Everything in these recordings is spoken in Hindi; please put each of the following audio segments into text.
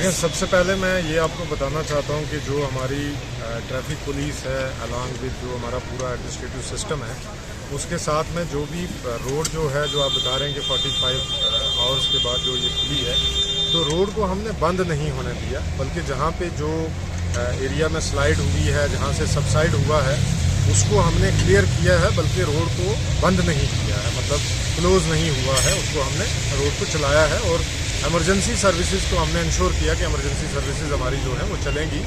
देखें, सबसे पहले मैं ये आपको बताना चाहता हूँ कि जो हमारी ट्रैफिक पुलिस है अलॉन्ग विद जो हमारा पूरा एडमिनिस्ट्रेटिव सिस्टम है, उसके साथ में जो भी रोड जो है जो आप बता रहे हैं कि 45 आवर्स के बाद जो ये खुली है, तो रोड को हमने बंद नहीं होने दिया, बल्कि जहाँ पे जो एरिया में स्लाइड हुई है, जहाँ से सबसाइड हुआ है, उसको हमने क्लियर किया है, बल्कि रोड को बंद नहीं किया है, मतलब क्लोज़ नहीं हुआ है, उसको हमने रोड को चलाया है। और इमरजेंसी सर्विसेज को हमने इंश्योर किया कि इमरजेंसी सर्विसेज हमारी जो है वो चलेंगी।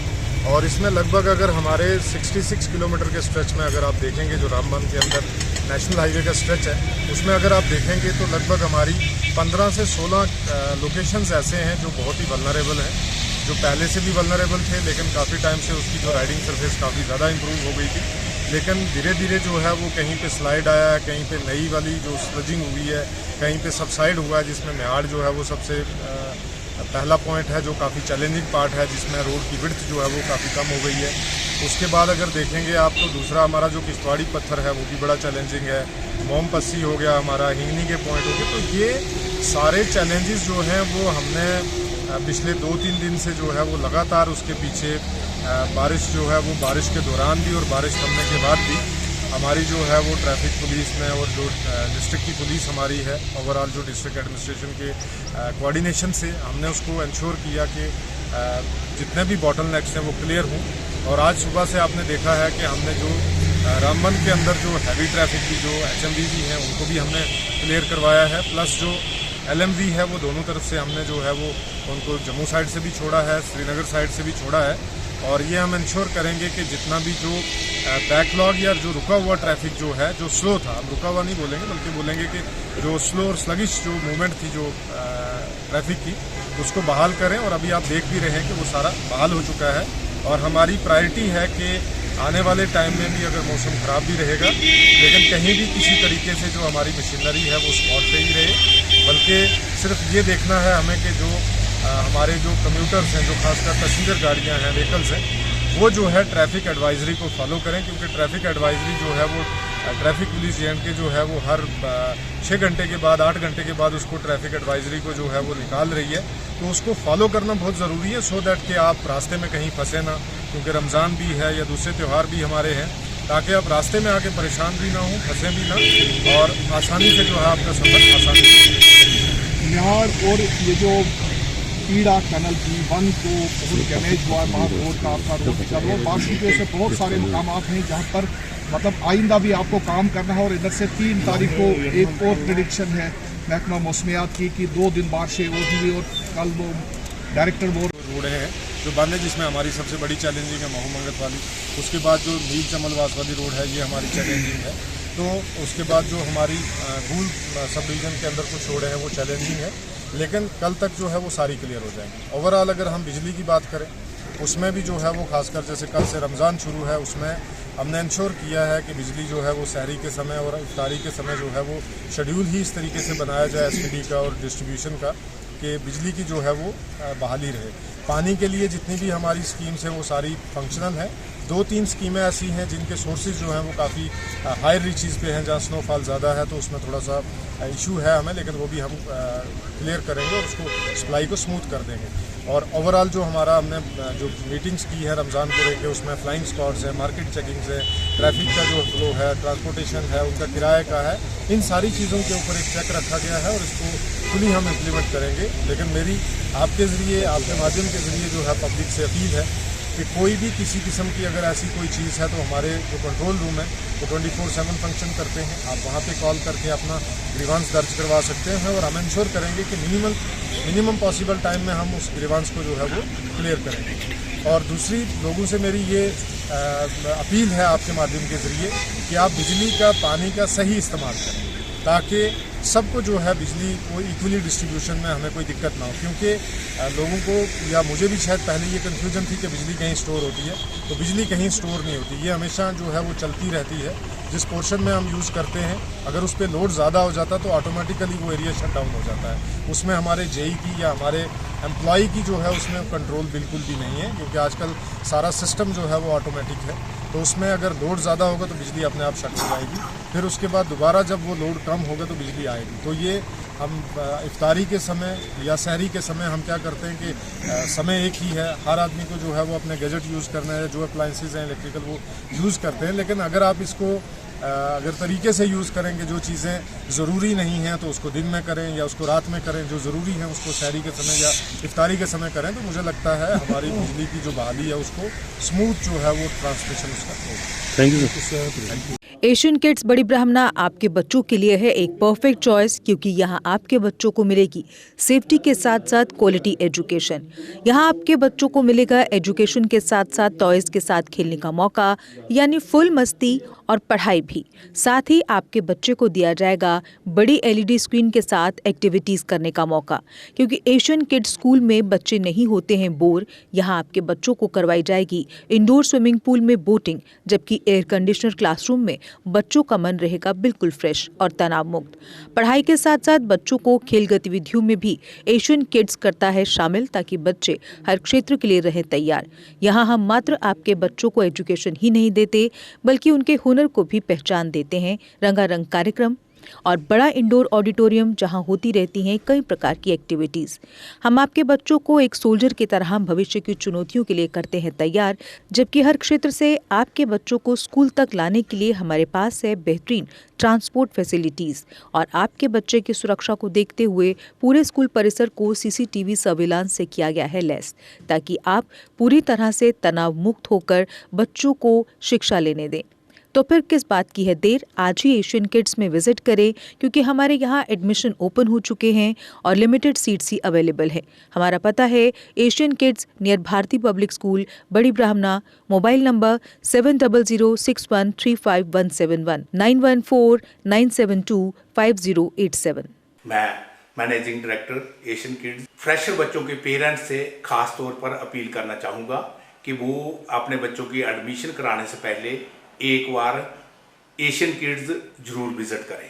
और इसमें लगभग अगर हमारे 66 किलोमीटर के स्ट्रेच में अगर आप देखेंगे, जो रामबन के अंदर नेशनल हाईवे का स्ट्रेच है, उसमें अगर आप देखेंगे तो लगभग हमारी 15 से 16 लोकेशंस ऐसे हैं जो बहुत ही वल्नरेबल हैं, जो पहले से भी वल्नरेबल थे, लेकिन काफ़ी टाइम से उसकी जो राइडिंग सरफेस काफ़ी ज़्यादा इम्प्रूव हो गई थी, लेकिन धीरे धीरे जो है वो कहीं पे स्लाइड आया है, कहीं पे नई वाली जो स्लजिंग हुई है, कहीं पे सबसाइड हुआ है, जिसमें मेहाड़ जो है वो सबसे पहला पॉइंट है, जो काफ़ी चैलेंजिंग पार्ट है, जिसमें रोड की विड्थ जो है वो काफ़ी कम हो गई है। उसके बाद अगर देखेंगे आप तो दूसरा हमारा जो किश्तवाड़ी पत्थर है वो भी बड़ा चैलेंजिंग है, मोम पस्सी हो गया, हमारा हिंगनी के पॉइंट हो गए। तो ये सारे चैलेंजेस जो हैं वो हमने पिछले 2-3 दिन से जो है वो लगातार उसके पीछे बारिश जो है वो बारिश के दौरान भी और बारिश थमने के बाद भी हमारी जो है वो ट्रैफिक पुलिस में और जो डिस्ट्रिक्ट की पुलिस हमारी है, ओवरऑल जो डिस्ट्रिक्ट एडमिनिस्ट्रेशन के कोऑर्डिनेशन से हमने उसको इंश्योर किया कि जितने भी बॉटलनेक्स हैं वो क्लियर हों। और आज सुबह से आपने देखा है कि हमने जो रामबन के अंदर जो हैवी ट्रैफिक की जो HMV भी हैं उनको भी हमने क्लियर करवाया है, प्लस जो LMV है वो दोनों तरफ से हमने जो है वो उनको जम्मू साइड से भी छोड़ा है, श्रीनगर साइड से भी छोड़ा है। और ये हम इंश्योर करेंगे कि जितना भी जो बैकलॉग या जो रुका हुआ ट्रैफिक जो है, जो स्लो था, हम रुका हुआ नहीं बोलेंगे बल्कि बोलेंगे कि जो स्लो और स्लगिश जो मूवमेंट थी जो ट्रैफिक की, उसको बहाल करें। और अभी आप देख भी रहे हैं कि वो सारा बहाल हो चुका है। और हमारी प्रायोरिटी है कि आने वाले टाइम में भी अगर मौसम ख़राब भी रहेगा, लेकिन कहीं भी किसी तरीके से जो हमारी मशीनरी है वो स्पॉट पे ही रहे, बल्कि सिर्फ ये देखना है हमें कि जो हमारे जो कम्यूटर्स हैं, जो खासकर पैसेंजर गाड़ियां हैं, व्हीकल्स हैं, वो जो है ट्रैफिक एडवाइजरी को फॉलो करें, क्योंकि ट्रैफिक एडवाइजरी जो है वो ट्रैफिक पुलिस JNK जो है वो हर 6 घंटे के बाद 8 घंटे के बाद उसको ट्रैफिक एडवाइजरी को जो है वो निकाल रही है। तो उसको फॉलो करना बहुत ज़रूरी है, सो दैट कि आप रास्ते में कहीं फंसे ना, क्योंकि रमज़ान भी है या दूसरे त्यौहार भी हमारे हैं, ताकि आप रास्ते में आके परेशान भी ना हों, फंसे भी ना, और आसानी से जो है आपका सफ़र आसानी से। बिहार और ये जो पीड़ा टनल की 1 को बहुत डैमेज हुआ है, वहाँ रोड का आपका रोड चल रहा है, बाकी जो से बहुत सारे मकाम हैं जहाँ पर मतलब आइंदा भी आपको काम करना है। और इधर से 3 तारीख को एक और प्रेडिक्शन है महकमा मौसमियात की कि 2 दिन बारिशें होगी। और कल वो डायरेक्टर बोर्ड रोड है जो बंद है, जिसमें हमारी सबसे बड़ी चैलेंजिंग है महू मंगत वाली। उसके बाद जो नील चमलवास वाली रोड है ये हमारी चैलेंजिंग है। तो उसके बाद जो हमारी गूल सब डिवीज़न के अंदर कुछ रोडें हैं वो चैलेंजिंग है, लेकिन कल तक जो है वो सारी क्लियर हो जाएंगी। ओवरऑल अगर हम बिजली की बात करें, उसमें भी जो है वो खासकर जैसे कल से रमज़ान शुरू है, उसमें हमने इंश्योर किया है कि बिजली जो है वो सहरी के समय और इफ्तारी के समय जो है वो शेड्यूल ही इस तरीके से बनाया जाए STD का और डिस्ट्रीब्यूशन का, कि बिजली की जो है वो बहाली रहे। पानी के लिए जितनी भी हमारी स्कीम्स हैं वो सारी फंक्शनल हैं। 2-3 स्कीमें ऐसी हैं जिनके सोर्सेज जो हैं वो काफ़ी हाई रीचेज़ पे हैं, जहाँ स्नोफॉल ज़्यादा है, तो उसमें थोड़ा सा इशू है हमें, लेकिन वो भी हम क्लियर करेंगे और उसको सप्लाई को स्मूथ कर देंगे। और ओवरऑल जो हमारा हमने जो मीटिंग्स की है रमज़ान को लेकर, उसमें फ्लाइंग स्क्वाड्स है, मार्केट चेकिंग्स है, ट्रैफिक का जो फ्लो है, ट्रांसपोर्टेशन है, उनका किराए का है, इन सारी चीज़ों के ऊपर एक चेक रखा गया है और इसको फुली हम इम्प्लीमेंट करेंगे। लेकिन मेरी आपके ज़रिए, आपके माध्यम के ज़रिए जो है पब्लिक से अपील है कि कोई भी किसी किस्म की अगर ऐसी कोई चीज़ है तो हमारे जो कंट्रोल रूम है वो 24/7 फंक्शन करते हैं। आप वहाँ पे कॉल करके अपना ग्रीवांस दर्ज करवा सकते हैं और हम इंश्योर करेंगे कि मिनिमम पॉसिबल टाइम में हम उस ग्रीवांस को जो है वो क्लियर करेंगे। और दूसरी लोगों से मेरी ये अपील है आपके माध्यम के ज़रिए कि आप बिजली का, पानी का सही इस्तेमाल करें, ताकि सबको जो है बिजली को इक्वली डिस्ट्रीब्यूशन में हमें कोई दिक्कत ना हो। क्योंकि लोगों को या मुझे भी शायद पहले ये कन्फ्यूजन थी कि बिजली कहीं स्टोर होती है, तो बिजली कहीं स्टोर नहीं होती, ये हमेशा जो है वो चलती रहती है। जिस पोर्शन में हम यूज़ करते हैं, अगर उस पर लोड ज़्यादा हो जाता तो ऑटोमेटिकली वो एरिया शट डाउन हो जाता है। उसमें हमारे JE की या हमारे एम्प्लॉई की जो है उसमें कंट्रोल बिल्कुल भी नहीं है, क्योंकि आजकल सारा सिस्टम जो है वो ऑटोमेटिक है। तो तो उसमें अगर लोड ज़्यादा होगा तो बिजली अपने आप शट हो जाएगी, फिर उसके बाद दोबारा जब वो लोड कम होगा तो बिजली आएगी। तो ये हम इफ्तारी के समय या सहरी के समय हम क्या करते हैं कि समय एक ही है, हर आदमी को जो है वो अपने गैजेट यूज़ करना है, जो अप्लाइंसेज हैं इलेक्ट्रिकल वो यूज़ करते हैं। लेकिन अगर आप इसको अगर तरीके से यूज़ करेंगे, जो चीज़ें ज़रूरी नहीं हैं तो उसको दिन में करें या उसको रात में करें, जो ज़रूरी है उसको सहरी के समय या इफ्तारी के समय करें, तो मुझे लगता है हमारी बिजली की जो बहाली है उसको स्मूथ जो है वो ट्रांसमिशन उसका होगा। Thank you sir. Asian kids बड़ी ब्राह्मणा आपके बच्चों के लिए है एक परफेक्ट चॉइस, क्योंकि यहाँ आपके बच्चों को मिलेगी सेफ्टी के साथ साथ क्वालिटी एजुकेशन। यहाँ आपके बच्चों को मिलेगा एजुकेशन के साथ साथ टॉयज के साथ खेलने का मौका, यानी फुल मस्ती और पढ़ाई भी। साथ ही आपके बच्चे को दिया जाएगा बड़ी LED स्क्रीन के साथ एक्टिविटीज करने का मौका, क्योंकि एशियन किड्स स्कूल में बच्चे नहीं होते हैं बोर। यहाँ आपके बच्चों को करवाई जाएगी इंडोर स्विमिंग पूल में बोटिंग, जबकि एयर कंडीशनर क्लासरूम में बच्चों का मन रहेगा बिल्कुल फ्रेश और तनाव मुक्त। पढ़ाई के साथ साथ बच्चों को खेल गतिविधियों में भी एशियन किड्स करता है शामिल, ताकि बच्चे हर क्षेत्र के लिए रहे तैयार। यहाँ हम मात्र आपके बच्चों को एजुकेशन ही नहीं देते, बल्कि उनके हुनर को भी पहचान देते हैं। रंगारंग कार्यक्रम और बड़ा इंडोर ऑडिटोरियम जहां होती रहती हैं कई प्रकार की एक्टिविटीज। हम आपके बच्चों को एक सोल्जर की तरह भविष्य की चुनौतियों के लिए करते हैं तैयार, जबकि हर क्षेत्र से आपके बच्चों को स्कूल तक लाने के लिए हमारे पास है बेहतरीन ट्रांसपोर्ट फैसिलिटीज। और आपके बच्चे की सुरक्षा को देखते हुए पूरे स्कूल परिसर को CCTV सर्विलांस से किया गया है लैस, ताकि आप पूरी तरह से तनाव मुक्त होकर बच्चों को शिक्षा लेने दें। तो फिर किस बात की है देर, आज ही एशियन किड्स में विजिट करें, क्योंकि हमारे यहाँ एडमिशन ओपन हो चुके हैं और लिमिटेड सीट्स ही अवेलेबल है। हमारा पता है Asian kids near Bharati public school, Bari Brahmana. Mobile number 7006135171 9149725087। मैं managing director Asian kids fresher बच्चों के पेरेंट्स से खास तौर पर अपील करना चाहूँगा कि वो अपने बच्चों की एडमिशन कराने से पहले एक बार एशियन किड्स जरूर विजिट करें,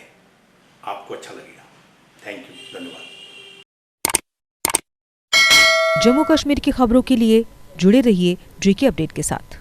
आपको अच्छा लगेगा। थैंक यू, धन्यवाद। जम्मू कश्मीर की खबरों के लिए जुड़े रहिए GK अपडेट के साथ।